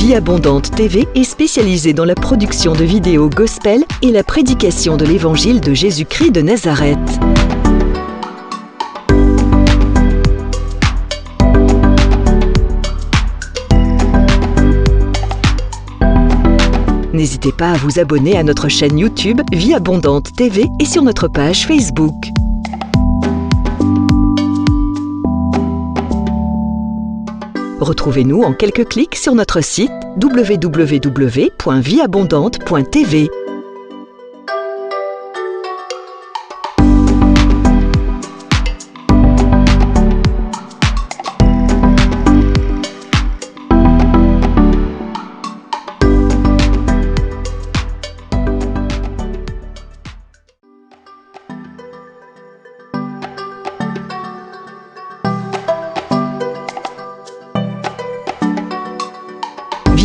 Vie Abondante TV est spécialisée dans la production de vidéos gospel et la prédication de l'évangile de Jésus-Christ de Nazareth. N'hésitez pas à vous abonner à notre chaîne YouTube Vie Abondante TV et sur notre page Facebook. Retrouvez-nous en quelques clics sur notre site www.vieabondante.tv.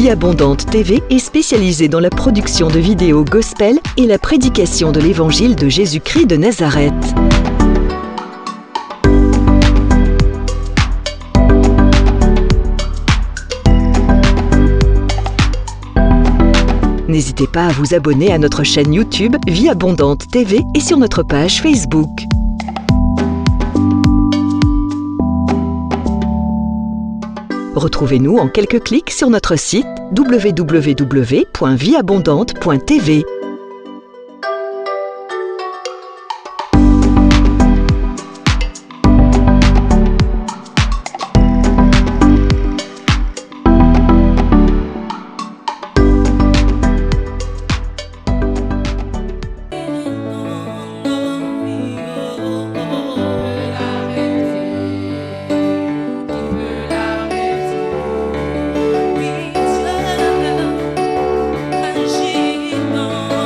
Vie Abondante TV est spécialisée dans la production de vidéos gospel et la prédication de l'évangile de Jésus-Christ de Nazareth. N'hésitez pas à vous abonner à notre chaîne YouTube Vie Abondante TV et sur notre page Facebook. Retrouvez-nous en quelques clics sur notre site www.vieabondante.tv. Agis dans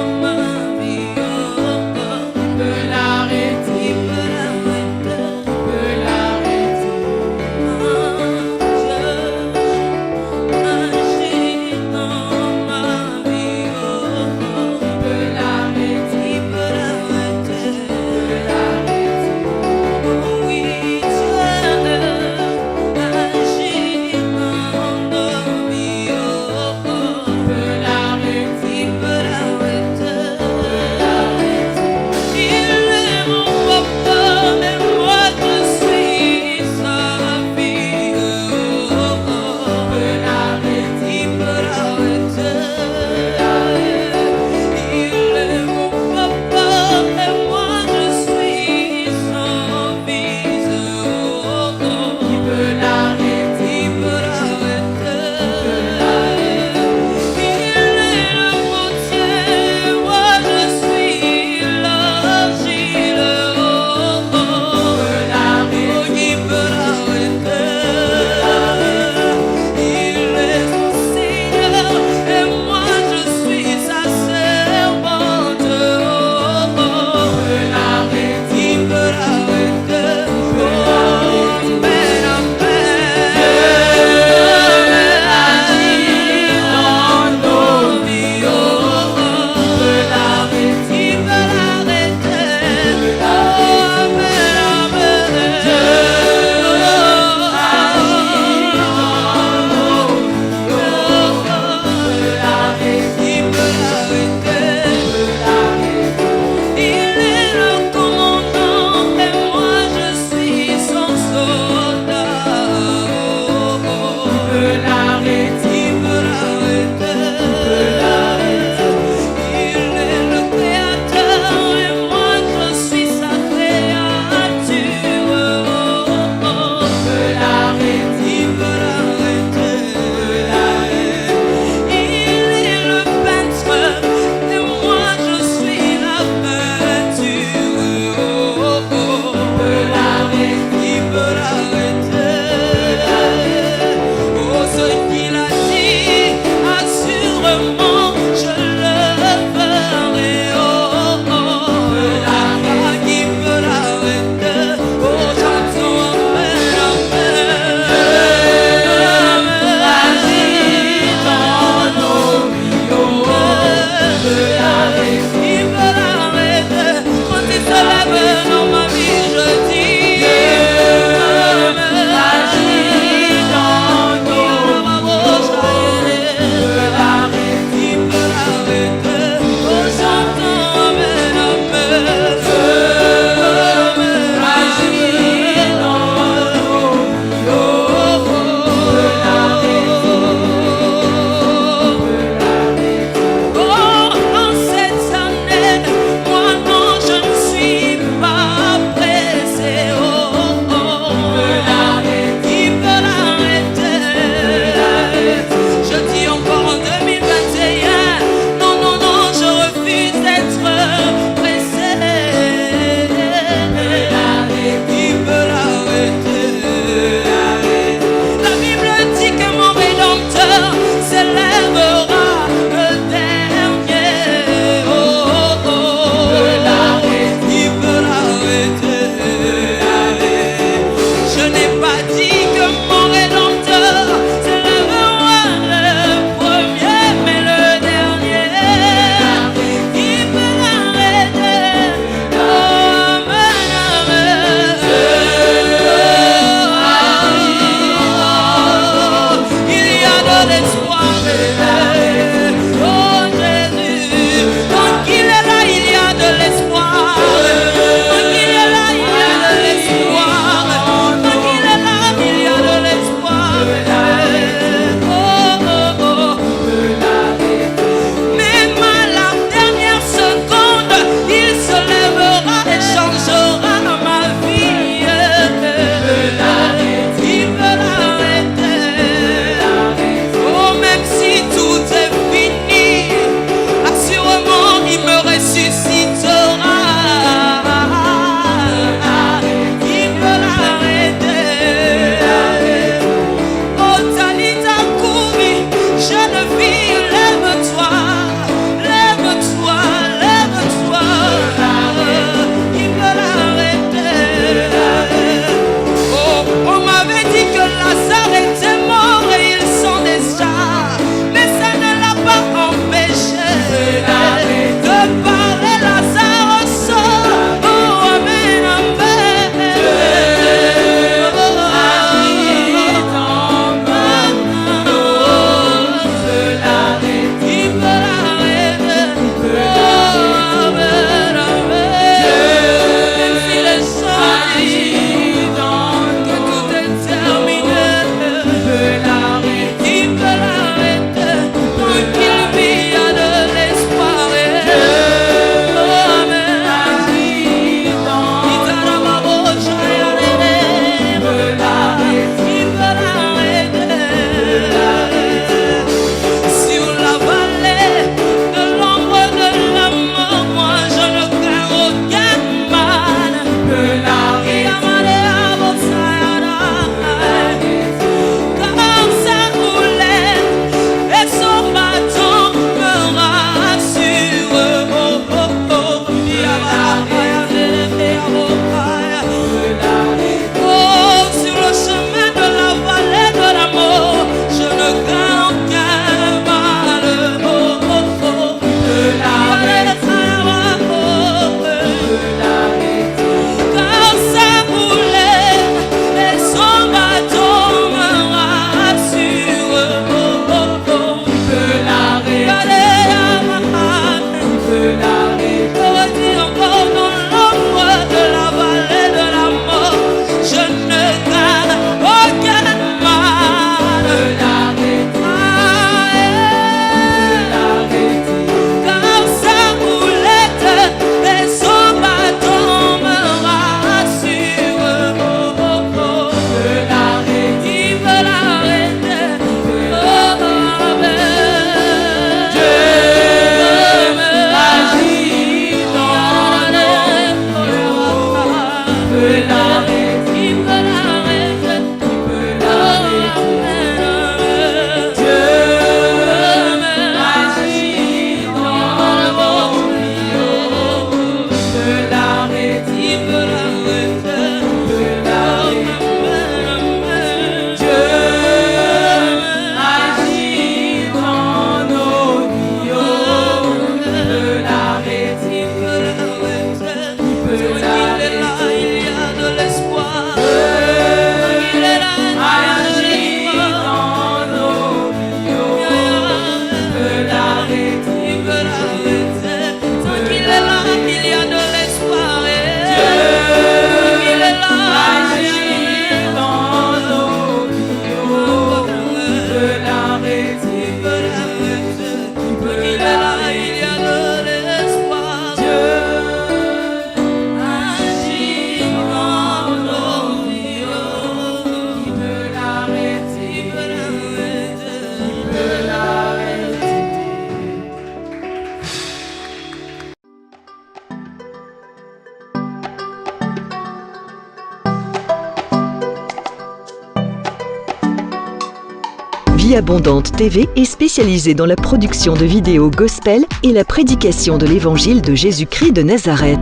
Vie Abondante TV est spécialisée dans la production de vidéos gospel et la prédication de l'évangile de Jésus-Christ de Nazareth.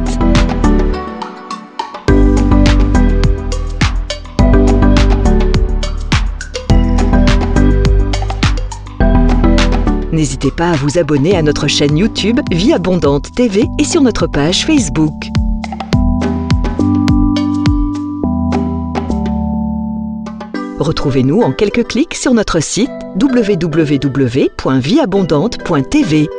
N'hésitez pas à vous abonner à notre chaîne YouTube Vie Abondante TV et sur notre page Facebook. Retrouvez-nous en quelques clics sur notre site www.vieabondante.tv.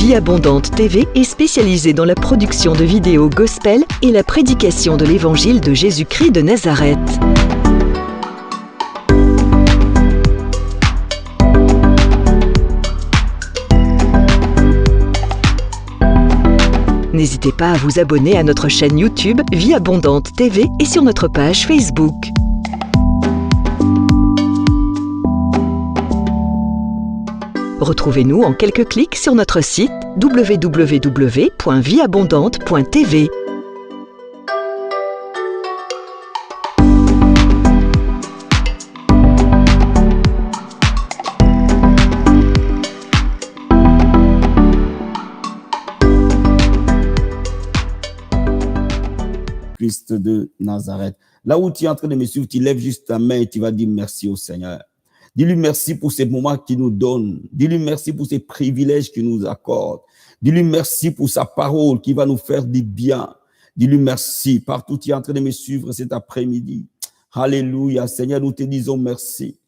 Vie Abondante TV est spécialisée dans la production de vidéos gospel et la prédication de l'évangile de Jésus-Christ de Nazareth. N'hésitez pas à vous abonner à notre chaîne YouTube Vie Abondante TV et sur notre page Facebook. Retrouvez-nous en quelques clics sur notre site www.vieabondante.tv. Christ de Nazareth. Là où tu es en train de me suivre, tu lèves juste ta main et tu vas dire merci au Seigneur. Dis-lui merci pour ces moments qu'il nous donne. Dis-lui merci pour ces privilèges qu'il nous accorde. Dis-lui merci pour sa parole qui va nous faire du bien. Dis-lui merci. Partout tu es en train de me suivre cet après-midi. Alléluia. Seigneur, nous te disons merci.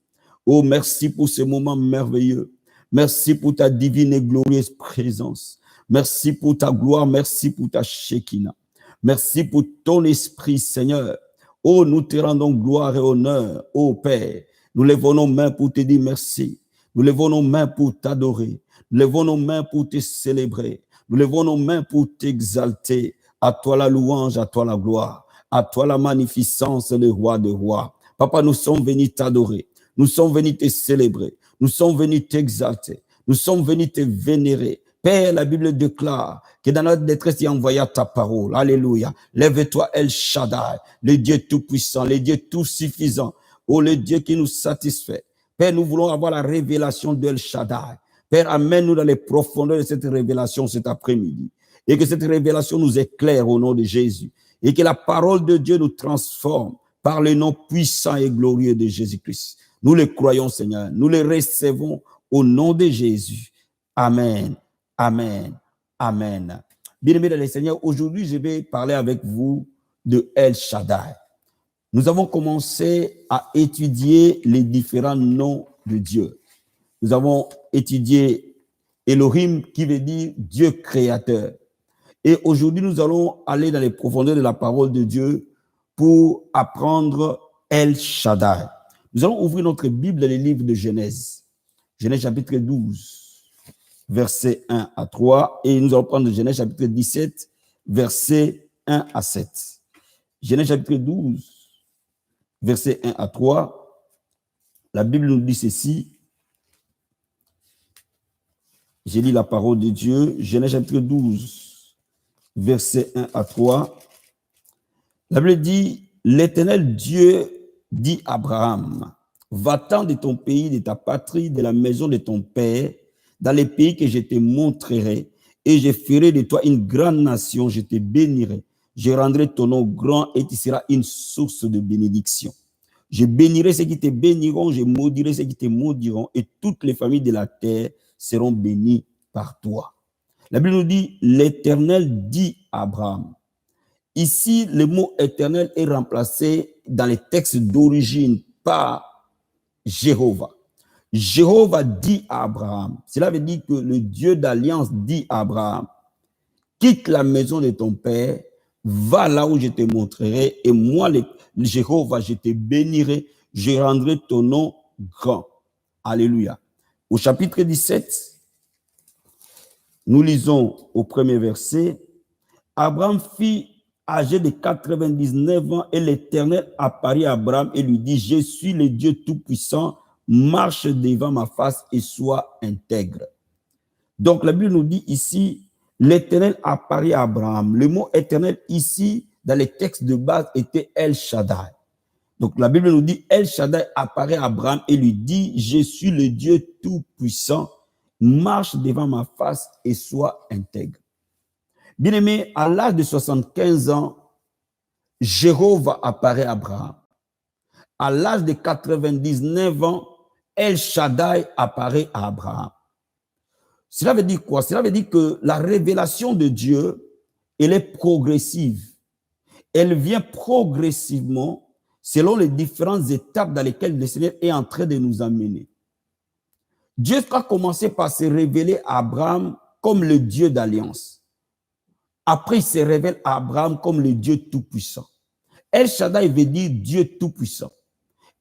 Oh, merci pour ce moment merveilleux. Merci pour ta divine et glorieuse présence. Merci pour ta gloire. Merci pour ta Shekinah. Merci pour ton esprit, Seigneur. Oh, nous te rendons gloire et honneur, ô Père. Nous levons nos mains pour te dire merci. Nous levons nos mains pour t'adorer. Nous levons nos mains pour te célébrer. Nous levons nos mains pour t'exalter. À toi la louange, à toi la gloire. À toi la magnificence, le roi des rois. Papa, nous sommes venus t'adorer. Nous sommes venus te célébrer. Nous sommes venus t'exalter. Nous sommes venus te vénérer. Père, la Bible déclare que dans notre détresse, tu envoya ta parole. Alléluia. Lève-toi, El Shaddai, le Dieu tout-puissant, le Dieu tout-suffisant. Oh, le Dieu qui nous satisfait. Père, nous voulons avoir la révélation d'El Shaddai. Père, amène-nous dans les profondeurs de cette révélation cet après-midi. Et que cette révélation nous éclaire au nom de Jésus. Et que la parole de Dieu nous transforme par le nom puissant et glorieux de Jésus-Christ. Nous le croyons, Seigneur. Nous le recevons au nom de Jésus. Amen. Amen. Amen. Bien-aimés dans le Seigneur, aujourd'hui, je vais parler avec vous de El Shaddai. Nous avons commencé à étudier les différents noms de Dieu. Nous avons étudié Elohim, qui veut dire Dieu créateur. Et aujourd'hui, nous allons aller dans les profondeurs de la parole de Dieu pour apprendre El Shaddai. Nous allons ouvrir notre Bible dans les livres de Genèse. Genèse chapitre 12, versets 1 à 3. Et nous allons prendre Genèse chapitre 17, versets 1 à 7. Genèse chapitre 12. versets 1 à 3, la Bible nous dit ceci. J'ai lu la parole de Dieu, Genèse chapitre 12, versets 1 à 3. La Bible dit, l'Éternel Dieu dit à Abraham, va-t'en de ton pays, de ta patrie, de la maison de ton père, dans les pays que je te montrerai, et je ferai de toi une grande nation, je te bénirai, je rendrai ton nom grand et tu seras une source de bénédiction. Je bénirai ceux qui te béniront, je maudirai ceux qui te maudiront, et toutes les familles de la terre seront bénies par toi. La Bible nous dit, l'Éternel dit à Abraham. Ici, le mot éternel est remplacé dans les textes d'origine par Jéhovah. Jéhovah dit à Abraham. Cela veut dire que le Dieu d'alliance dit à Abraham, quitte la maison de ton père, va là où je te montrerai, et moi, Jéhovah, je te bénirai, je rendrai ton nom grand. Alléluia. Au chapitre 17, nous lisons au premier verset, Abraham fit âgé de 99 ans, et l'Éternel apparut à Abraham et lui dit, je suis le Dieu Tout-Puissant, marche devant ma face et sois intègre. Donc la Bible nous dit ici, l'Éternel apparut à Abraham. Le mot éternel ici, dans les textes de base, était El Shaddai. Donc la Bible nous dit, El Shaddai apparaît à Abraham et lui dit, je suis le Dieu Tout-Puissant, marche devant ma face et sois intègre. Bien-aimé, à l'âge de 75 ans, Jéhovah apparaît à Abraham. À l'âge de 99 ans, El Shaddai apparaît à Abraham. Cela veut dire quoi? Cela veut dire que la révélation de Dieu, elle est progressive. Elle vient progressivement selon les différentes étapes dans lesquelles le Seigneur est en train de nous amener. Dieu a commencé par se révéler à Abraham comme le Dieu d'alliance. Après, il se révèle à Abraham comme le Dieu Tout-Puissant. El Shaddai veut dire Dieu Tout-Puissant.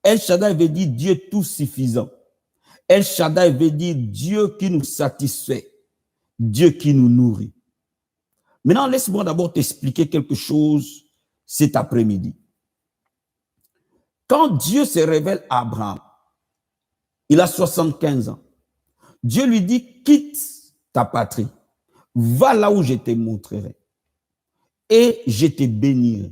El Shaddai veut dire Dieu Tout-Suffisant. El Shaddai veut dire Dieu qui nous satisfait, Dieu qui nous nourrit. Maintenant, laisse-moi d'abord t'expliquer quelque chose cet après-midi. Quand Dieu se révèle à Abraham, il a 75 ans. Dieu lui dit, quitte ta patrie, va là où je te montrerai et je te bénirai.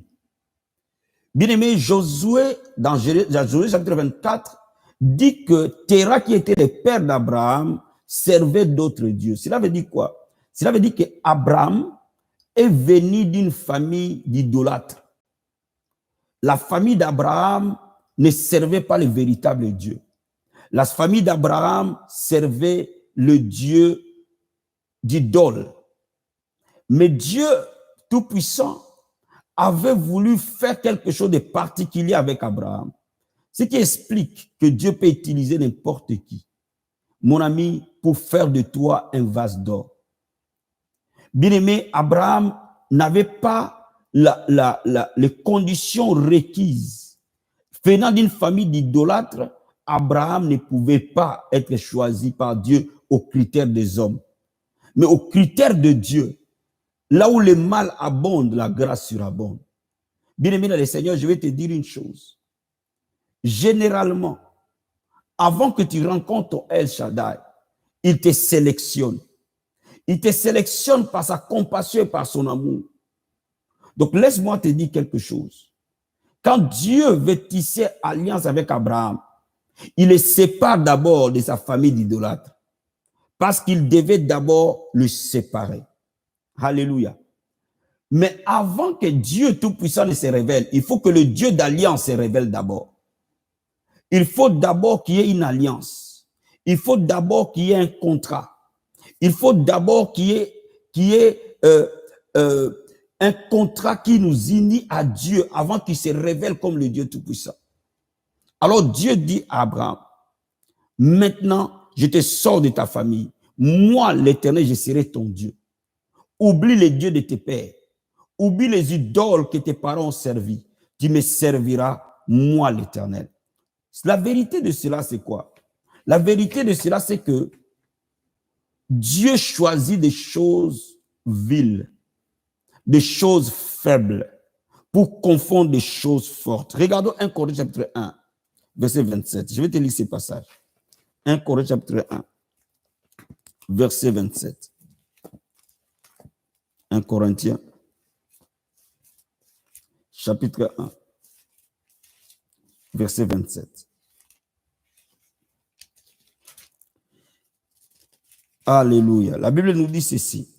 Bien-aimé, Josué, dans Josué chapitre 24, dit que Téra, qui était le père d'Abraham, servait d'autres dieux. Cela veut dire quoi? Cela veut dire qu'Abraham est venu d'une famille d'idolâtres. La famille d'Abraham ne servait pas le véritable Dieu. La famille d'Abraham servait le Dieu d'idole. Mais Dieu Tout-Puissant avait voulu faire quelque chose de particulier avec Abraham. Ce qui explique que Dieu peut utiliser n'importe qui, mon ami, pour faire de toi un vase d'or. Bien-aimé, Abraham n'avait pas les conditions requises. Venant d'une famille d'idolâtres, Abraham ne pouvait pas être choisi par Dieu aux critères des hommes. Mais aux critères de Dieu, là où le mal abonde, la grâce surabonde. Bien-aimé dans le Seigneur, je vais te dire une chose. Généralement, avant que tu rencontres ton El Shaddai, il te sélectionne. Il te sélectionne par sa compassion et par son amour. Donc, laisse-moi te dire quelque chose. Quand Dieu veut tisser alliance avec Abraham, il le sépare d'abord de sa famille d'idolâtres. Parce qu'il devait d'abord le séparer. Alléluia. Mais avant que Dieu Tout-Puissant ne se révèle, il faut que le Dieu d'alliance se révèle d'abord. Il faut d'abord qu'il y ait une alliance. Il faut d'abord qu'il y ait un contrat. Il faut d'abord qu'il y ait un contrat qui nous unit à Dieu avant qu'il se révèle comme le Dieu Tout-Puissant. Alors Dieu dit à Abraham, maintenant je te sors de ta famille. Moi, l'Éternel, je serai ton Dieu. Oublie les dieux de tes pères. Oublie les idoles que tes parents ont servi. Tu me serviras, moi, l'Éternel. La vérité de cela, c'est quoi? La vérité de cela, c'est que Dieu choisit des choses viles, des choses faibles, pour confondre des choses fortes. Regardons 1 Corinthiens chapitre 1, verset 27. Je vais te lire ce passage. 1 Corinthiens chapitre 1, verset 27. 1 Corinthiens chapitre 1, verset 27. Alléluia. La Bible nous dit ceci.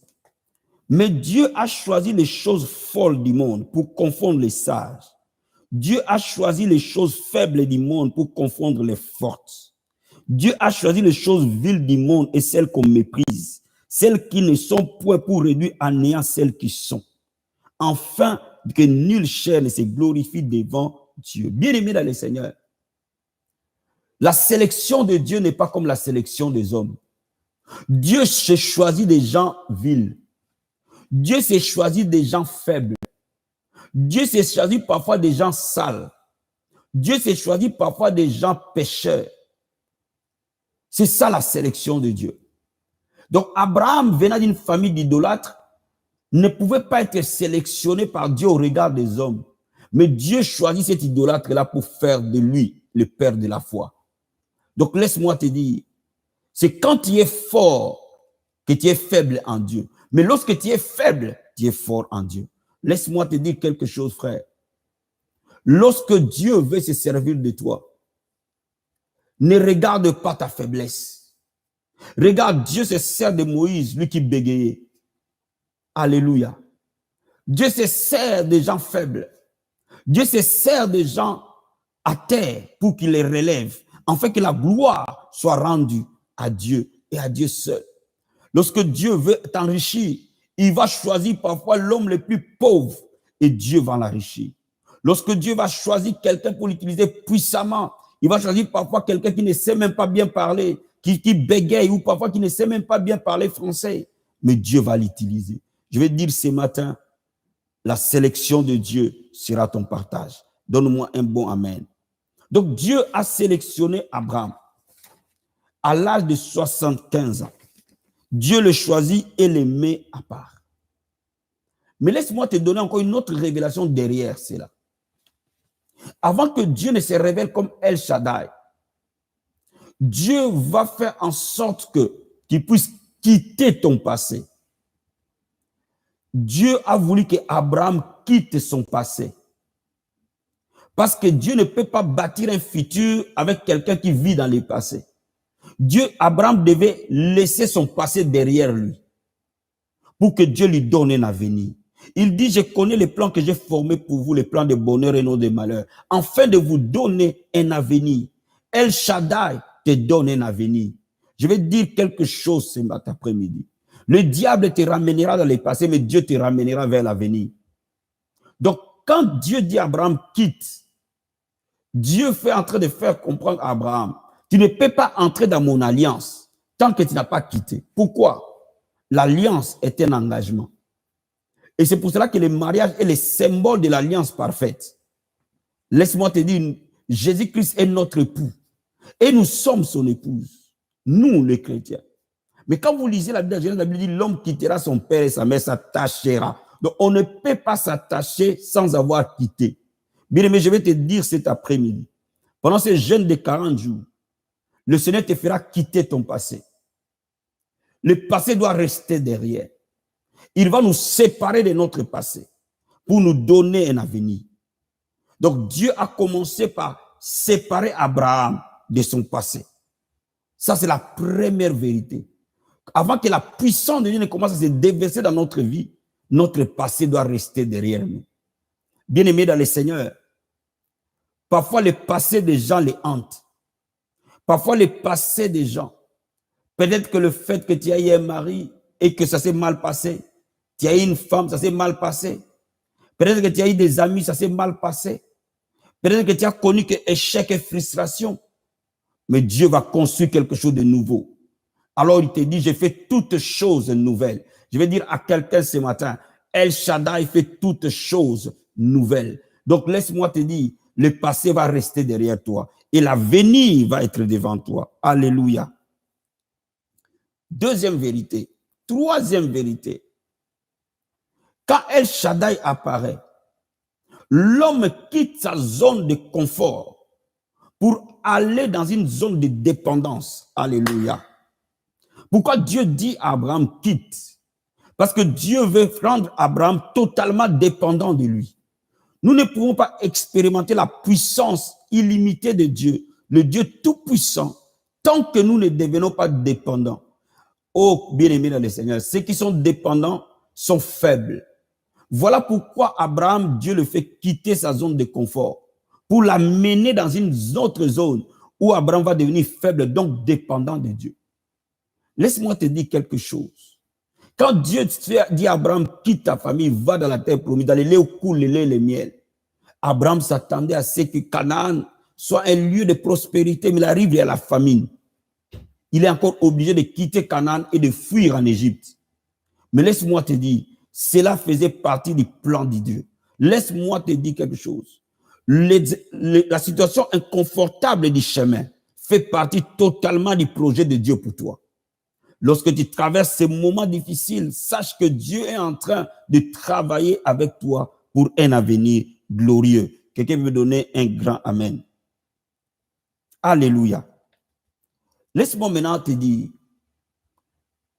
Mais Dieu a choisi les choses folles du monde pour confondre les sages. Dieu a choisi les choses faibles du monde pour confondre les fortes. Dieu a choisi les choses viles du monde et celles qu'on méprise, celles qui ne sont point pour réduire à néant celles qui sont, afin que nulle chair ne se glorifie devant Dieu. Bien-aimés dans le Seigneur, la sélection de Dieu n'est pas comme la sélection des hommes. Dieu s'est choisi des gens vils. Dieu s'est choisi des gens faibles. Dieu s'est choisi parfois des gens sales. Dieu s'est choisi parfois des gens pécheurs. C'est ça la sélection de Dieu. Donc Abraham, venant d'une famille d'idolâtres, ne pouvait pas être sélectionné par Dieu au regard des hommes. Mais Dieu choisit cet idolâtre-là pour faire de lui le père de la foi. Donc laisse-moi te dire, c'est quand tu es fort que tu es faible en Dieu. Mais lorsque tu es faible, tu es fort en Dieu. Laisse-moi te dire quelque chose, frère. Lorsque Dieu veut se servir de toi, ne regarde pas ta faiblesse. Regarde, Dieu se sert de Moïse, lui qui bégayait. Alléluia. Dieu se sert des gens faibles. Dieu se sert des gens à terre pour qu'il les relève, afin que la gloire soit rendue à Dieu et à Dieu seul. Lorsque Dieu veut t'enrichir, il va choisir parfois l'homme le plus pauvre et Dieu va l'enrichir. Lorsque Dieu va choisir quelqu'un pour l'utiliser puissamment, il va choisir parfois quelqu'un qui ne sait même pas bien parler, qui bégaye ou parfois qui ne sait même pas bien parler français. Mais Dieu va l'utiliser. Je vais te dire ce matin, la sélection de Dieu sera ton partage. Donne-moi un bon amen. Donc Dieu a sélectionné Abraham à l'âge de 75 ans. Dieu le choisit et le met à part. Mais laisse-moi te donner encore une autre révélation derrière cela. Avant que Dieu ne se révèle comme El Shaddai, Dieu va faire en sorte que tu puisses quitter ton passé. Dieu a voulu que Abraham quitte son passé. Parce que Dieu ne peut pas bâtir un futur avec quelqu'un qui vit dans le passé. Abraham devait laisser son passé derrière lui pour que Dieu lui donne un avenir. Il dit, je connais les plans que j'ai formés pour vous, les plans de bonheur et non de malheur, afin de vous donner un avenir. El Shaddai te donne un avenir. Je vais te dire quelque chose ce matin après-midi. Le diable te ramènera dans le passé, mais Dieu te ramènera vers l'avenir. Donc, quand Dieu dit à Abraham, quitte, Dieu fait en train de faire comprendre à Abraham, tu ne peux pas entrer dans mon alliance tant que tu n'as pas quitté. Pourquoi? L'alliance est un engagement. Et c'est pour cela que le mariage est le symbole de l'alliance parfaite. Laisse-moi te dire, Jésus-Christ est notre époux. Et nous sommes son épouse. Nous, les chrétiens. Mais quand vous lisez la Bible, la Bible dit, l'homme quittera son père et sa mère, s'attachera. Donc, on ne peut pas s'attacher sans avoir quitté. Bien aimé, je vais te dire cet après-midi, pendant ce jeûne de 40 jours, le Seigneur te fera quitter ton passé. Le passé doit rester derrière. Il va nous séparer de notre passé pour nous donner un avenir. Donc Dieu a commencé par séparer Abraham de son passé. Ça, c'est la première vérité. Avant que la puissance de Dieu ne commence à se déverser dans notre vie, notre passé doit rester derrière nous. Bien-aimés dans le Seigneur, parfois le passé des gens les hante. Parfois le passé des gens. Peut-être que le fait que tu aies un mari et que ça s'est mal passé. Tu as eu une femme, ça s'est mal passé. Peut-être que tu as eu des amis, ça s'est mal passé. Peut-être que tu as connu que échec et frustration. Mais Dieu va construire quelque chose de nouveau. Alors il te dit, j'ai fait toutes choses nouvelles. Je vais dire à quelqu'un ce matin, El Shaddai fait toutes choses nouvelles. Donc laisse-moi te dire, le passé va rester derrière toi et l'avenir va être devant toi. Alléluia. Deuxième vérité. Troisième vérité. Quand El Shaddai apparaît, L'homme quitte sa zone de confort pour aller dans une zone de dépendance. Alléluia. Pourquoi Dieu dit à Abraham quitte? Parce que Dieu veut rendre Abraham totalement dépendant de lui. Nous ne pouvons pas expérimenter la puissance illimitée de Dieu, le Dieu tout-puissant, tant que nous ne devenons pas dépendants. Oh, bien-aimés dans le Seigneur, ceux qui sont dépendants sont faibles. Voilà pourquoi Abraham, Dieu le fait quitter sa zone de confort pour l'amener dans une autre zone où Abraham va devenir faible, donc dépendant de Dieu. Laisse-moi te dire quelque chose. Quand Dieu dit à Abraham, quitte ta famille, va dans la terre promise, dans les lieux où coule le lait et le miel, Abraham s'attendait à ce que Canaan soit un lieu de prospérité, mais il arrive, il y a la famine. Il est encore obligé de quitter Canaan et de fuir en Égypte. Mais laisse-moi te dire, cela faisait partie du plan de Dieu. Laisse-moi te dire quelque chose. La situation inconfortable du chemin fait partie totalement du projet de Dieu pour toi. Lorsque tu traverses ces moments difficiles, sache que Dieu est en train de travailler avec toi pour un avenir glorieux. Quelqu'un veut donner un grand amen. Alléluia. Laisse-moi maintenant te dire,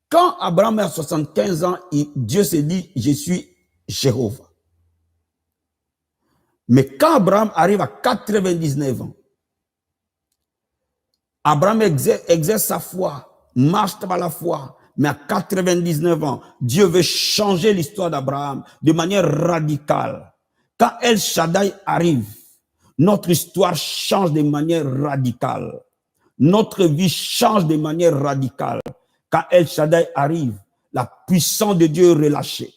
quand Abraham a 75 ans, Dieu se dit, je suis Jéhovah. Mais quand Abraham arrive à 99 ans, Abraham exerce sa foi, marche par la foi, mais à 99 ans, Dieu veut changer l'histoire d'Abraham de manière radicale. Quand El Shaddai arrive, notre histoire change de manière radicale. Notre vie change de manière radicale. Quand El Shaddai arrive, la puissance de Dieu est relâchée.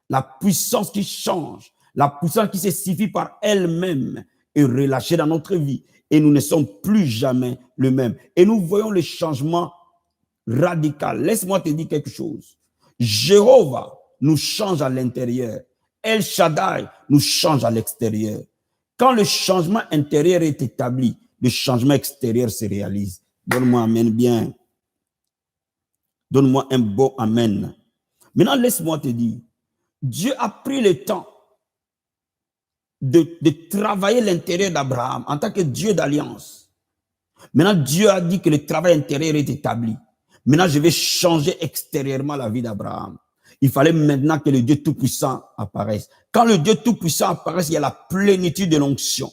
La puissance qui change, la puissance qui se suffit par elle-même est relâchée dans notre vie. Et nous ne sommes plus jamais le même. Et nous voyons le changement radical. Laisse-moi te dire quelque chose. Jéhovah nous change à l'intérieur. El Shaddai nous change à l'extérieur. Quand le changement intérieur est établi, le changement extérieur se réalise. Donne-moi un amen bien. Donne-moi un beau amen. Maintenant, laisse-moi te dire, Dieu a pris le temps de travailler l'intérieur d'Abraham en tant que Dieu d'alliance. Maintenant, Dieu a dit que le travail intérieur est établi. Maintenant, je vais changer extérieurement la vie d'Abraham. Il fallait maintenant que le Dieu Tout-Puissant apparaisse. Quand le Dieu Tout-Puissant apparaisse, il y a la plénitude de l'onction.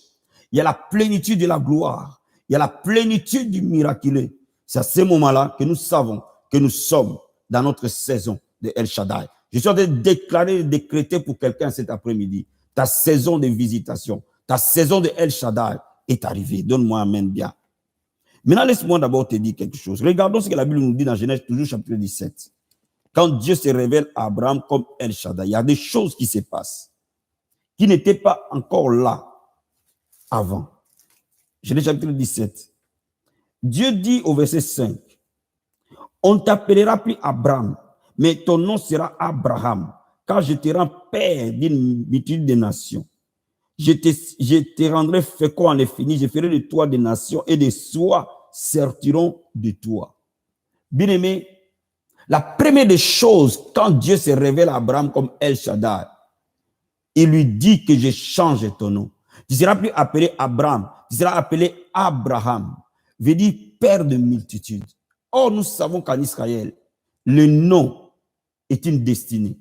Il y a la plénitude de la gloire. Il y a la plénitude du miraculeux. C'est à ce moment-là que nous savons que nous sommes dans notre saison de El Shaddai. Je suis en train de déclarer, de décréter pour quelqu'un cet après-midi. Ta saison de visitation, ta saison de El Shaddai est arrivée. Donne-moi un amen bien. Maintenant, laisse-moi d'abord te dire quelque chose. Regardons ce que la Bible nous dit dans Genèse, toujours chapitre 17. Quand Dieu se révèle à Abraham comme El Shaddai, il y a des choses qui se passent, qui n'étaient pas encore là avant. Genèse chapitre 17. Dieu dit au verset 5, on ne t'appellera plus Abraham, mais ton nom sera Abraham, car je te rends père d'une multitude de nations. Je te rendrai fécond en infini, je ferai de toi des nations et des soies sortiront de toi. Bien-aimé, la première des choses, quand Dieu se révèle à Abraham comme El Shaddai, il lui dit que je change ton nom. Tu ne seras plus appelé Abraham, tu seras appelé Abraham, veut dire père de multitudes. Or, nous savons qu'en Israël, le nom est une destinée.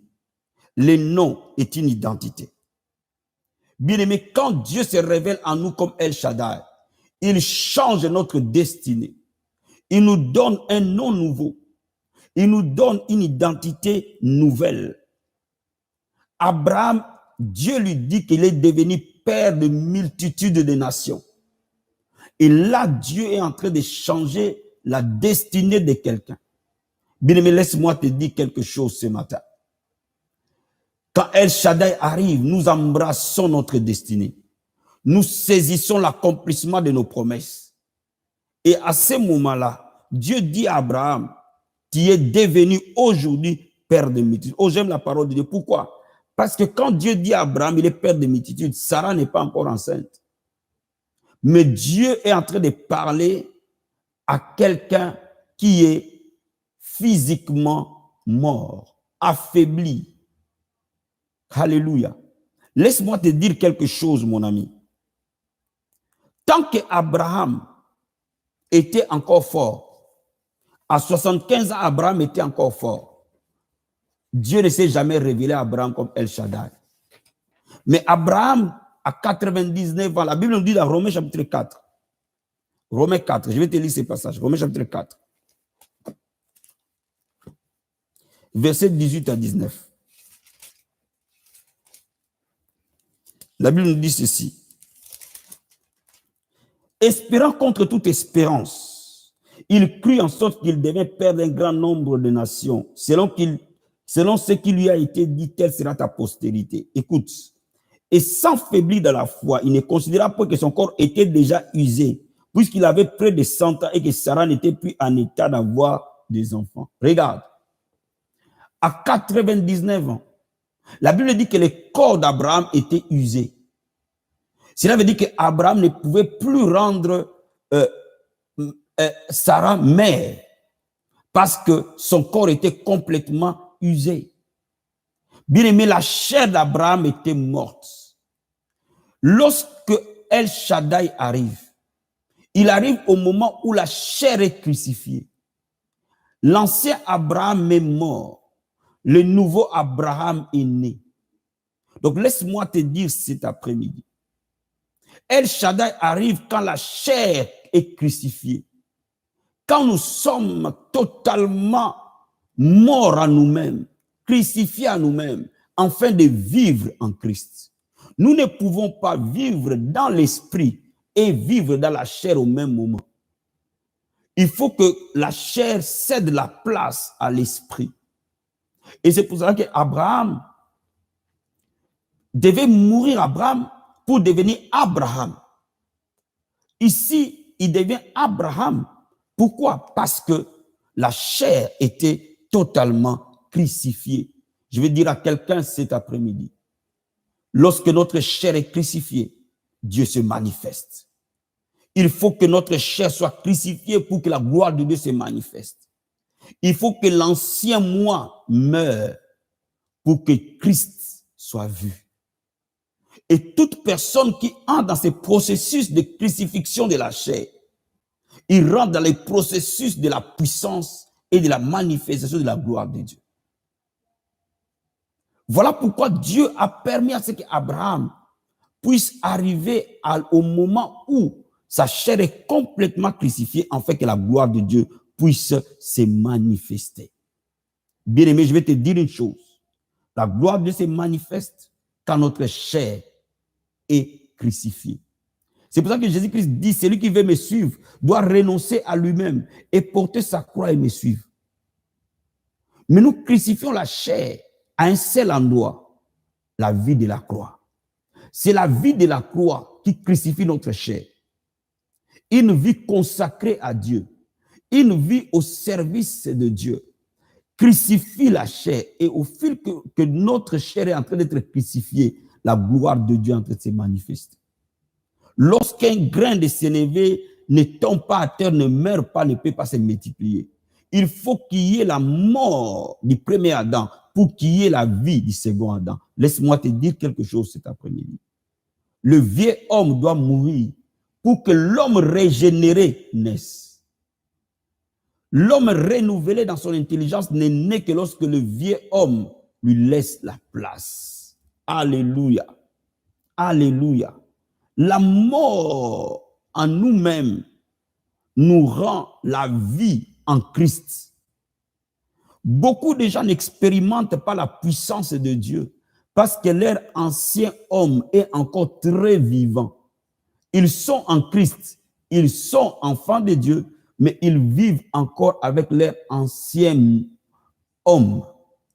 Le nom est une identité. Bien-aimé, quand Dieu se révèle en nous comme El Shaddai, il change notre destinée. Il nous donne un nom nouveau. Il nous donne une identité nouvelle. Abraham, Dieu lui dit qu'il est devenu père de multitudes de nations. Et là, Dieu est en train de changer la destinée de quelqu'un. Bien-aimé, laisse-moi te dire quelque chose ce matin. Quand El Shaddai arrive, nous embrassons notre destinée. Nous saisissons l'accomplissement de nos promesses. Et à ce moment-là, Dieu dit à Abraham, tu es devenu aujourd'hui père de multitudes. Oh, j'aime la parole de Dieu. Pourquoi? Parce que quand Dieu dit à Abraham, il est père de multitudes, Sarah n'est pas encore enceinte. Mais Dieu est en train de parler à quelqu'un qui est physiquement mort, affaibli. Alléluia. Laisse-moi te dire quelque chose, mon ami. Tant qu'Abraham était encore fort, à 75 ans, Abraham était encore fort. Dieu ne s'est jamais révélé à Abraham comme El Shaddai. Mais Abraham, à 99 ans, la Bible nous dit dans Romains chapitre 4, Romains 4, je vais te lire ces passages, Romains chapitre 4, versets 18 à 19. La Bible nous dit ceci. Espérant contre toute espérance, il crut en sorte qu'il devait père d'un grand nombre de nations. Selon ce qui lui a été dit, telle sera ta postérité. Écoute, et sans faiblir dans la foi, il ne considéra pas que son corps était déjà usé, puisqu'il avait près de 100 ans et que Sarah n'était plus en état d'avoir des enfants. Regarde, à 99 ans, la Bible dit que le corps d'Abraham était usé. Cela veut dire qu'Abraham ne pouvait plus rendre Sarah mère parce que son corps était complètement usé. Bien aimé, la chair d'Abraham était morte. Lorsque El Shaddai arrive, il arrive au moment où la chair est crucifiée. L'ancien Abraham est mort. Le nouveau Abraham est né. Donc laisse-moi te dire cet après-midi. El Shaddai arrive quand la chair est crucifiée. Quand nous sommes totalement morts à nous-mêmes, crucifiés à nous-mêmes, afin de vivre en Christ. Nous ne pouvons pas vivre dans l'esprit et vivre dans la chair au même moment. Il faut que la chair cède la place à l'esprit. Et c'est pour ça qu'Abraham devait mourir, Abraham, pour devenir Abraham. Ici, il devient Abraham. Pourquoi? Parce que la chair était totalement crucifiée. Je vais dire à quelqu'un cet après-midi, lorsque notre chair est crucifiée, Dieu se manifeste. Il faut que notre chair soit crucifiée pour que la gloire de Dieu se manifeste. Il faut que l'ancien moi meure pour que Christ soit vu. Et toute personne qui entre dans ce processus de crucifixion de la chair, il rentre dans le processus de la puissance et de la manifestation de la gloire de Dieu. Voilà pourquoi Dieu a permis à ce qu'Abraham puisse arriver au moment où sa chair est complètement crucifiée, afin que la gloire de Dieu puisse se manifester. Bien aimé, je vais te dire une chose. La gloire de Dieu se manifeste quand notre chair est crucifiée. C'est pour ça que Jésus-Christ dit, celui qui veut me suivre doit renoncer à lui-même et porter sa croix et me suivre. Mais nous crucifions la chair à un seul endroit, la vie de la croix. C'est la vie de la croix qui crucifie notre chair. Une vie consacrée à Dieu, une vie au service de Dieu, crucifie la chair. Et au fil que notre chair est en train d'être crucifiée, la gloire de Dieu est en train de se manifester. Lorsqu'un grain de sénévé ne tombe pas à terre, ne meurt pas, ne peut pas se multiplier. Il faut qu'il y ait la mort du premier Adam pour qu'il y ait la vie du second Adam. Laisse-moi te dire quelque chose cet après-midi. Le vieux homme doit mourir pour que l'homme régénéré naisse. L'homme renouvelé dans son intelligence n'est né que lorsque le vieux homme lui laisse la place. Alléluia. Alléluia. La mort en nous-mêmes nous rend la vie en Christ. Beaucoup de gens n'expérimentent pas la puissance de Dieu parce que leur ancien homme est encore très vivant. Ils sont en Christ, ils sont enfants de Dieu, mais ils vivent encore avec leur ancien homme.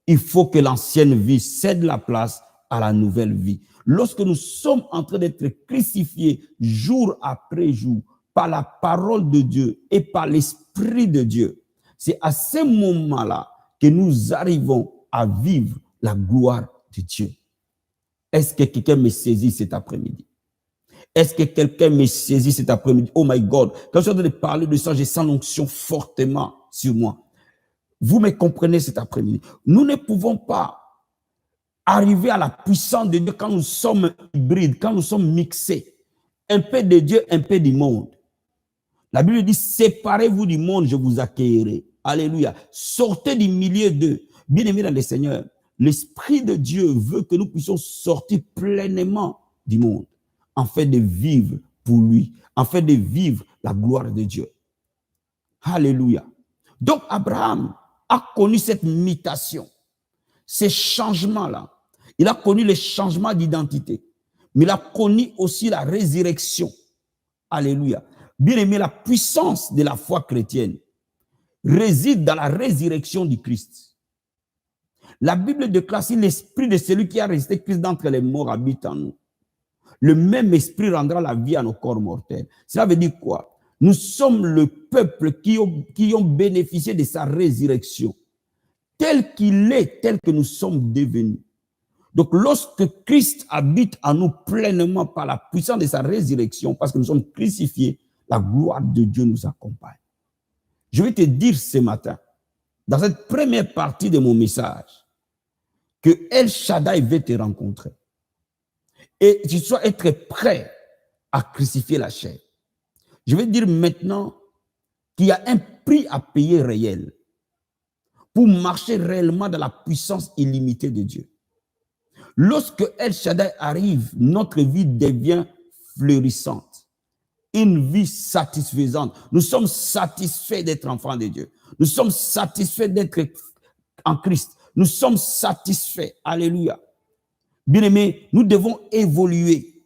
Il faut que l'ancienne vie cède la place à la nouvelle vie. Lorsque nous sommes en train d'être crucifiés jour après jour par la parole de Dieu et par l'Esprit de Dieu, c'est à ce moment-là que nous arrivons à vivre la gloire de Dieu. Est-ce que quelqu'un me saisit cet après-midi? Est-ce que quelqu'un me saisit cet après-midi? Oh my God, quand je suis en train de parler de ça, j'ai sens l'onction fortement sur moi. Vous me comprenez cet après-midi? Nous ne pouvons pas arriver à la puissance de Dieu quand nous sommes hybrides, quand nous sommes mixés. Un peu de Dieu, un peu du monde. La Bible dit, séparez-vous du monde, je vous accueillerai. Alléluia. Sortez du milieu d'eux. Bien-aimés dans le Seigneur, l'Esprit de Dieu veut que nous puissions sortir pleinement du monde, en fait de vivre pour lui, en fait de vivre la gloire de Dieu. Alléluia. Donc Abraham a connu cette mutation, ces changements-là. Il a connu les changements d'identité, mais il a connu aussi la résurrection. Alléluia. Bien-aimé, la puissance de la foi chrétienne réside dans la résurrection du Christ. La Bible déclare, si l'esprit de celui qui a resté Christ d'entre les morts habite en nous, le même esprit rendra la vie à nos corps mortels. Cela veut dire quoi? Nous sommes le peuple qui ont bénéficié de sa résurrection. Tel qu'il est, tel que nous sommes devenus. Donc, lorsque Christ habite en nous pleinement par la puissance de sa résurrection, parce que nous sommes crucifiés, la gloire de Dieu nous accompagne. Je vais te dire ce matin, dans cette première partie de mon message, que El Shaddai veut te rencontrer. Et tu dois être prêt à crucifier la chair. Je vais dire maintenant qu'il y a un prix à payer réel pour marcher réellement dans la puissance illimitée de Dieu. Lorsque El Shaddai arrive, notre vie devient fleurissante. Une vie satisfaisante. Nous sommes satisfaits d'être enfants de Dieu. Nous sommes satisfaits d'être en Christ. Nous sommes satisfaits. Alléluia. Bien-aimés, nous devons évoluer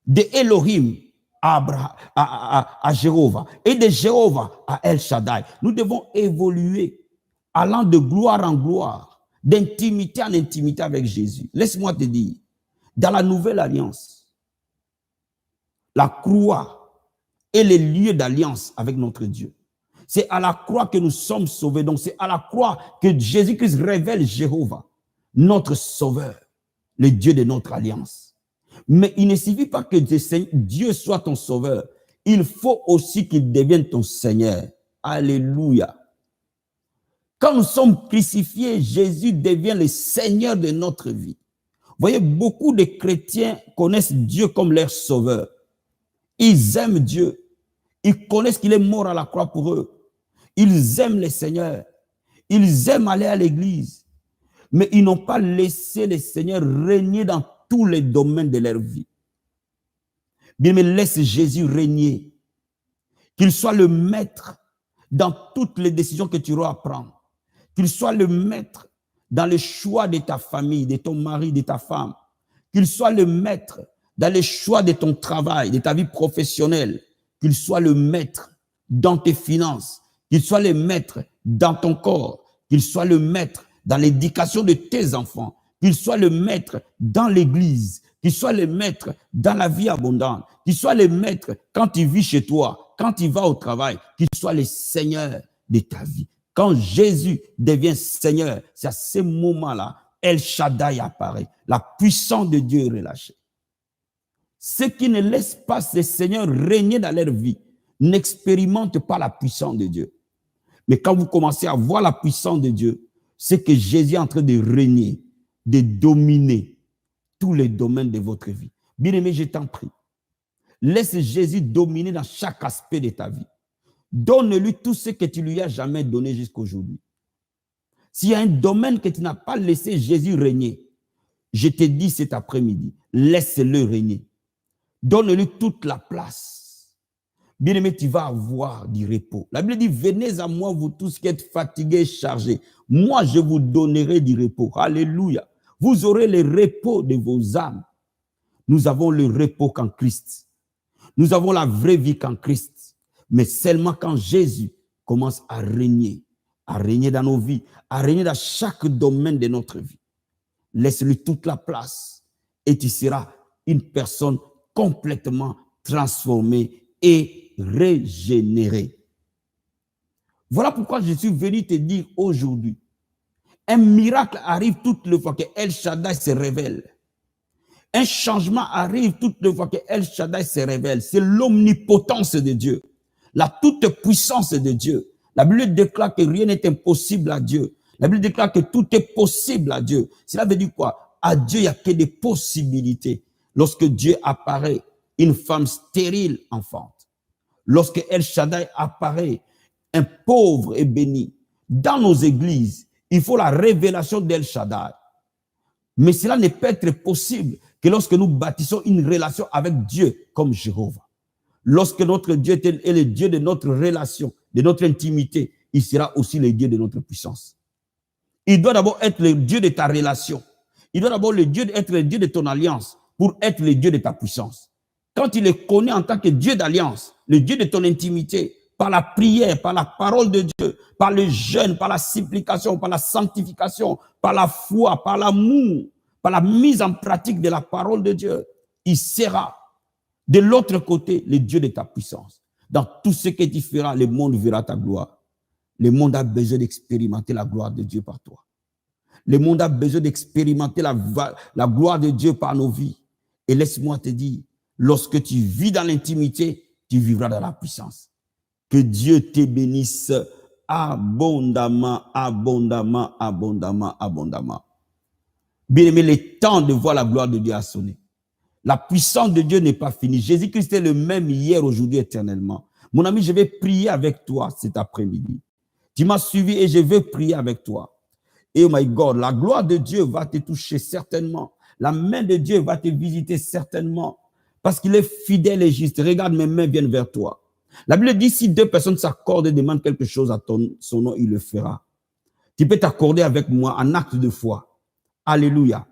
de Elohim à Jéhovah et de Jéhovah à El Shaddai. Nous devons évoluer allant de gloire en gloire, d'intimité en intimité avec Jésus. Laisse-moi te dire, dans la nouvelle alliance, la croix est le lieu d'alliance avec notre Dieu. C'est à la croix que nous sommes sauvés. Donc c'est à la croix que Jésus-Christ révèle Jéhovah, notre sauveur, le Dieu de notre alliance. Mais il ne suffit pas que Dieu soit ton sauveur. Il faut aussi qu'il devienne ton Seigneur. Alléluia. Quand nous sommes crucifiés, Jésus devient le Seigneur de notre vie. Vous voyez, beaucoup de chrétiens connaissent Dieu comme leur sauveur. Ils aiment Dieu. Ils connaissent qu'il est mort à la croix pour eux. Ils aiment le Seigneur. Ils aiment aller à l'église. Mais ils n'ont pas laissé le Seigneur régner dans tous les domaines de leur vie. Bien, mais laisse Jésus régner. Qu'il soit le maître dans toutes les décisions que tu auras à prendre. Qu'il soit le maître dans le choix de ta famille, de ton mari, de ta femme. Qu'il soit le maître dans le choix de ton travail, de ta vie professionnelle. Qu'il soit le maître dans tes finances. Qu'il soit le maître dans ton corps. Qu'il soit le maître dans l'éducation de tes enfants. Qu'il soit le maître dans l'église. Qu'il soit le maître dans la vie abondante. Qu'il soit le maître quand tu vis chez toi, quand tu vas au travail. Qu'il soit le Seigneur de ta vie. Quand Jésus devient Seigneur, c'est à ce moment-là, El Shaddai apparaît. La puissance de Dieu est relâchée. Ceux qui ne laissent pas ces seigneurs régner dans leur vie n'expérimentent pas la puissance de Dieu. Mais quand vous commencez à voir la puissance de Dieu, c'est que Jésus est en train de régner, de dominer tous les domaines de votre vie. Bien-aimé, je t'en prie. Laisse Jésus dominer dans chaque aspect de ta vie. Donne-lui tout ce que tu lui as jamais donné jusqu'à aujourd'hui. S'il y a un domaine que tu n'as pas laissé Jésus régner, je te dis cet après-midi, laisse-le régner. Donne-lui toute la place. Bien-aimé, tu vas avoir du repos. La Bible dit, venez à moi, vous tous qui êtes fatigués et chargés. Moi, je vous donnerai du repos. Alléluia. Vous aurez le repos de vos âmes. Nous avons le repos qu'en Christ. Nous avons la vraie vie qu'en Christ. Mais seulement quand Jésus commence à régner dans nos vies, à régner dans chaque domaine de notre vie. Laisse-lui toute la place et tu seras une personne complètement transformée et régénérée. Voilà pourquoi je suis venu te dire aujourd'hui, un miracle arrive toutes les fois que El Shaddai se révèle. Un changement arrive toutes les fois que El Shaddai se révèle. C'est l'omnipotence de Dieu, la toute-puissance de Dieu. La Bible déclare que rien n'est impossible à Dieu. La Bible déclare que tout est possible à Dieu. Cela veut dire quoi? À Dieu, il n'y a que des possibilités. Lorsque Dieu apparaît, une femme stérile enfante. Lorsque El Shaddai apparaît, un pauvre est béni. Dans nos églises, il faut la révélation d'El Shaddai. Mais cela ne peut être possible que lorsque nous bâtissons une relation avec Dieu comme Jéhovah. Lorsque notre Dieu est le Dieu de notre relation, de notre intimité, il sera aussi le Dieu de notre puissance. Il doit d'abord être le Dieu de ta relation. Il doit d'abord être le Dieu de ton alliance pour être le Dieu de ta puissance. Quand il est connu en tant que Dieu d'alliance, le Dieu de ton intimité, par la prière, par la parole de Dieu, par le jeûne, par la supplication, par la sanctification, par la foi, par l'amour, par la mise en pratique de la parole de Dieu, il sera de l'autre côté le Dieu de ta puissance. Dans tout ce que tu feras, le monde verra ta gloire. Le monde a besoin d'expérimenter la gloire de Dieu par toi. Le monde a besoin d'expérimenter la gloire de Dieu par nos vies. Et laisse-moi te dire, lorsque tu vis dans l'intimité, tu vivras dans la puissance. Que Dieu te bénisse abondamment, abondamment, abondamment, abondamment. Bien aimé, le temps de voir la gloire de Dieu a sonné. La puissance de Dieu n'est pas finie. Jésus-Christ est le même hier, aujourd'hui, éternellement. Mon ami, je vais prier avec toi cet après-midi. Tu m'as suivi et je vais prier avec toi. Et oh my God, la gloire de Dieu va te toucher certainement. La main de Dieu va te visiter certainement. Parce qu'il est fidèle et juste. Regarde, mes mains viennent vers toi. La Bible dit, si deux personnes s'accordent et demandent quelque chose à son nom, il le fera. Tu peux t'accorder avec moi en acte de foi. Alléluia.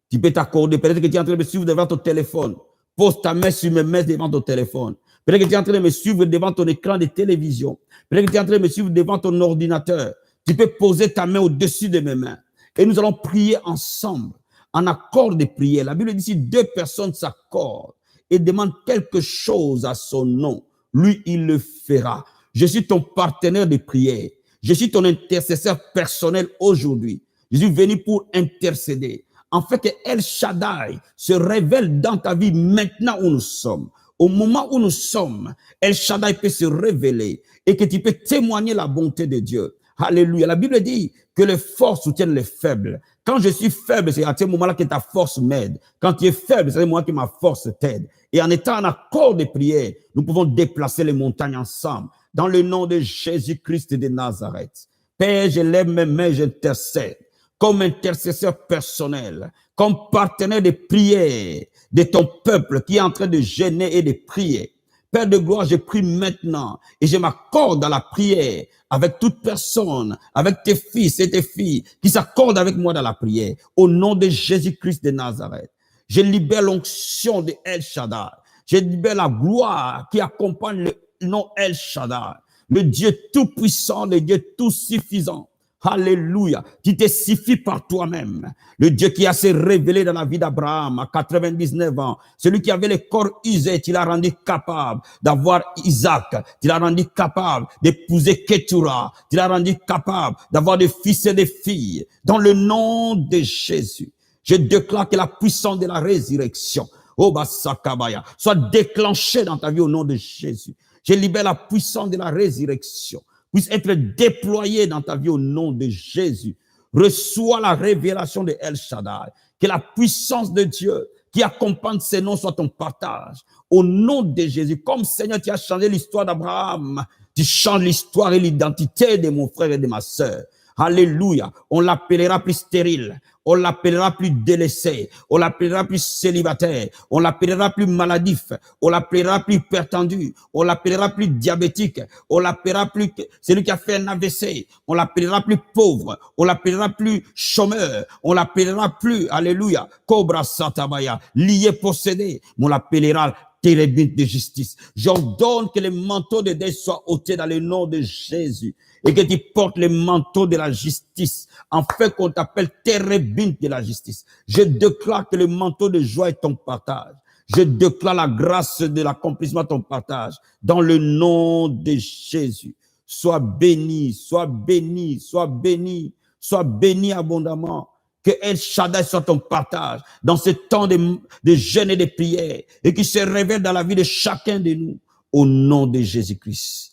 Tu peux t'accorder. Peut-être que tu es en train de me suivre devant ton téléphone. Pose ta main sur mes mains devant ton téléphone. Peut-être que tu es en train de me suivre devant ton écran de télévision. Peut-être que tu es en train de me suivre devant ton ordinateur. Tu peux poser ta main au-dessus de mes mains. Et nous allons prier ensemble, en accord de prière. La Bible dit, si deux personnes s'accordent et demandent quelque chose à son nom, lui, il le fera. Je suis ton partenaire de prière. Je suis ton intercesseur personnel aujourd'hui. Je suis venu pour intercéder. En fait, que El Shaddai se révèle dans ta vie maintenant où nous sommes. Au moment où nous sommes, El Shaddai peut se révéler et que tu peux témoigner la bonté de Dieu. Alléluia. La Bible dit que les forts soutiennent les faibles. Quand je suis faible, c'est à ce moment-là que ta force m'aide. Quand tu es faible, c'est moi que ma force t'aide. Et en étant en accord de prière, nous pouvons déplacer les montagnes ensemble. Dans le nom de Jésus-Christ de Nazareth. Père, je lève mes mains, j'intercède. Comme intercesseur personnel, comme partenaire de prière de ton peuple qui est en train de jeûner et de prier. Père de gloire, je prie maintenant et je m'accorde à la prière avec toute personne, avec tes fils et tes filles qui s'accordent avec moi dans la prière. Au nom de Jésus-Christ de Nazareth, je libère l'onction de El Shaddai. Je libère la gloire qui accompagne le nom El Shaddai. Le Dieu tout-puissant, le Dieu tout-suffisant. Alléluia. Tu te suffis par toi-même. Le Dieu qui a se révélé dans la vie d'Abraham à 99 ans. Celui qui avait le corps usé, tu l'as rendu capable d'avoir Isaac. Tu l'as rendu capable d'épouser Ketura. Tu l'as rendu capable d'avoir des fils et des filles. Dans le nom de Jésus, je déclare que la puissance de la résurrection, Obasakabaya, soit déclenchée dans ta vie au nom de Jésus. Je libère la puissance de la résurrection puisse être déployé dans ta vie au nom de Jésus. Reçois la révélation de El Shaddai. Que la puissance de Dieu qui accompagne ces noms soit ton partage. Au nom de Jésus, comme Seigneur, tu as changé l'histoire d'Abraham, tu changes l'histoire et l'identité de mon frère et de ma sœur. Alléluia. On l'appellera plus stérile. On l'appellera plus délaissé. On l'appellera plus célibataire. On l'appellera plus maladif. On l'appellera plus pertendu. On l'appellera plus diabétique. On l'appellera plus celui qui a fait un AVC. On l'appellera plus pauvre. On l'appellera plus chômeur. On l'appellera plus, alléluia, cobra satabaya, lié, possédé. On l'appellera térébinte de justice. J'ordonne que le manteau de deuil soit ôté dans le nom de Jésus et que tu portes le manteau de la justice, afin qu'on t'appelle térébinte de la justice. Je déclare que le manteau de joie est ton partage. Je déclare la grâce de l'accomplissement de ton partage dans le nom de Jésus. Sois béni, sois béni, sois béni, sois béni abondamment. Que El Shaddai soit ton partage dans ce temps de jeûne et de prière et qui se révèle dans la vie de chacun de nous au nom de Jésus-Christ.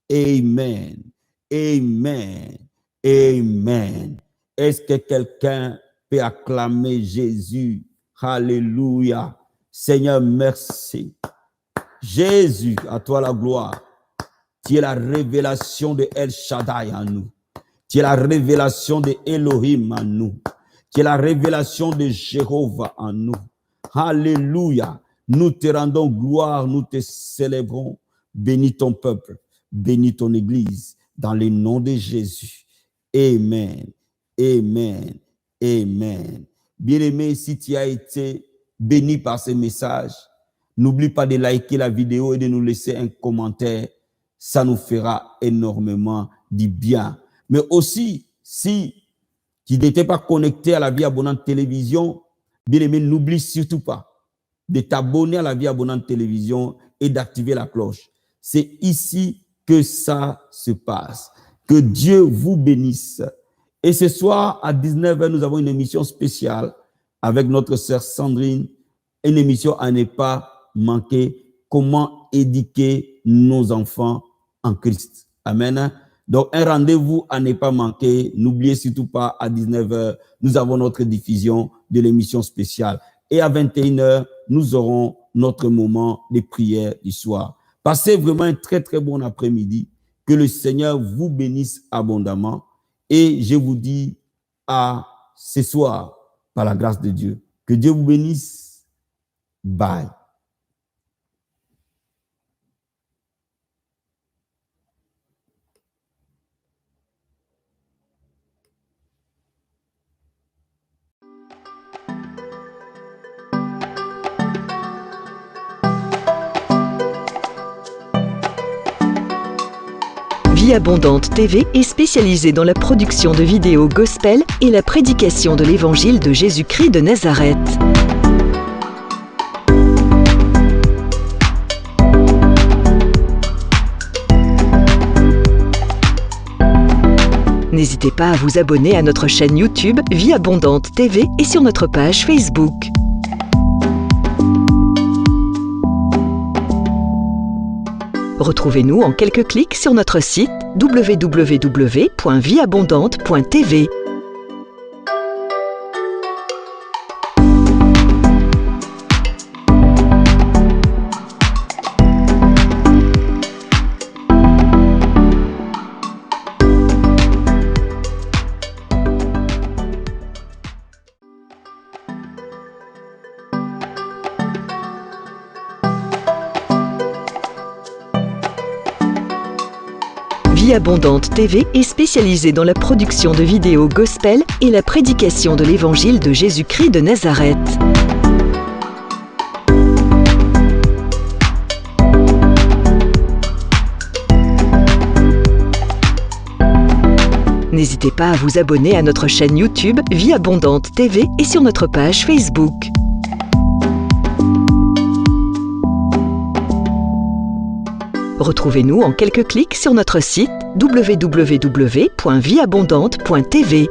Amen. Amen. Amen. Est-ce que quelqu'un peut acclamer Jésus. Alléluia. Seigneur, merci. Jésus, à toi la gloire. Tu es la révélation de El Shaddai en nous. Tu es la révélation de Elohim en nous. Tu es la révélation de Jéhovah en nous. Alléluia. Nous te rendons gloire, nous te célébrons. Bénis ton peuple, bénis ton église, dans le nom de Jésus. Amen, amen, amen. Bien-aimé, si tu as été béni par ce message, n'oublie pas de liker la vidéo et de nous laisser un commentaire. Ça nous fera énormément du bien. Mais aussi, si tu n'étais pas connecté à la Vie Abondante Télévision, bien-aimé, n'oublie surtout pas de t'abonner à la Vie Abondante Télévision et d'activer la cloche. C'est ici que ça se passe. Que Dieu vous bénisse. Et ce soir, à 19h, nous avons une émission spéciale avec notre sœur Sandrine. Une émission à ne pas manquer. Comment éduquer nos enfants en Christ. Amen. Donc, un rendez-vous à ne pas manquer. N'oubliez surtout pas, à 19h, nous avons notre diffusion de l'émission spéciale. Et à 21h, nous aurons notre moment de prière du soir. Passez vraiment un très, très bon après-midi. Que le Seigneur vous bénisse abondamment. Et je vous dis à ce soir, par la grâce de Dieu. Que Dieu vous bénisse. Bye. Vie Abondante TV est spécialisée dans la production de vidéos gospel et la prédication de l'évangile de Jésus-Christ de Nazareth. N'hésitez pas à vous abonner à notre chaîne YouTube Vie Abondante TV et sur notre page Facebook. Retrouvez-nous en quelques clics sur notre site www.vieabondante.tv. Vie Abondante TV est spécialisée dans la production de vidéos gospel et la prédication de l'évangile de Jésus-Christ de Nazareth. N'hésitez pas à vous abonner à notre chaîne YouTube Vie Abondante TV et sur notre page Facebook. Retrouvez-nous en quelques clics sur notre site www.vieabondante.tv.